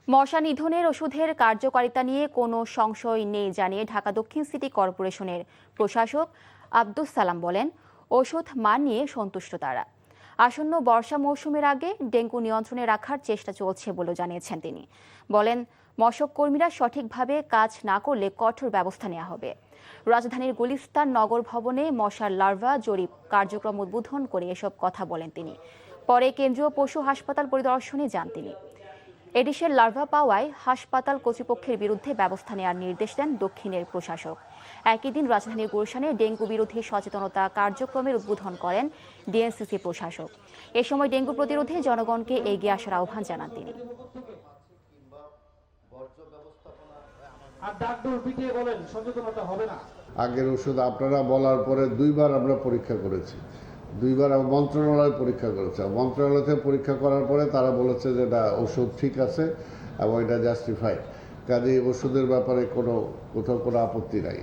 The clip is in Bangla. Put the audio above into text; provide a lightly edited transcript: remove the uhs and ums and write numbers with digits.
মশা নিধনের ওষুধের কার্যকারিতা নিয়ে কোনো সংশয় নেই জানিয়ে ঢাকা দক্ষিণ সিটি কর্পোরেশনের প্রশাসক আব্দুস সালাম বলেন, ওষুধ মান নিয়ে সন্তুষ্ট তারা। আসন্ন বর্ষা মৌসুমের আগে ডেঙ্গু নিয়ন্ত্রণে রাখার চেষ্টা চলছে বলে জানিয়েছেন তিনি। বলেন, মশক কর্মীরা সঠিকভাবে কাজ না করলে কঠোর ব্যবস্থা নেওয়া হবে। রাজধানীর গুলিস্তান নগর ভবনে মশার লার্ভা জরিপ কার্যক্রম উদ্বোধন করে এসব কথা বলেন তিনি। পরে কেন্দ্রীয় পশু হাসপাতাল পরিদর্শনে যান তিনি। এডিসের লার্ভা পাওয়ায় হাসপাতাল কর্তৃপক্ষের বিরুদ্ধে ব্যবস্থা নেওয়ার নির্দেশ দেন দক্ষিণের প্রশাসক। একই দিন রাজধানীর গুলশানে ডেঙ্গু বিরোধী সচেতনতা কার্যক্রমের উদ্বোধন করেন ডিএনসিসি প্রশাসক। এ সময় ডেঙ্গু প্রতিরোধে জনগণকে এগিয়ে আসার আহ্বান জানান তিনি। আগের ওষুধ আপনারা বলার পরে দুইবার আমরা পরীক্ষা করেছি, দুইবার মন্ত্রণালয় পরীক্ষা করেছে। মন্ত্রণালয় থেকে পরীক্ষা করার পরে তারা বলেছে যে এটা ওষুধ ঠিক আছে এবং এটা জাস্টিফাইড, কাজে ওষুধের ব্যাপারে কোথাও কোনো আপত্তি নাই।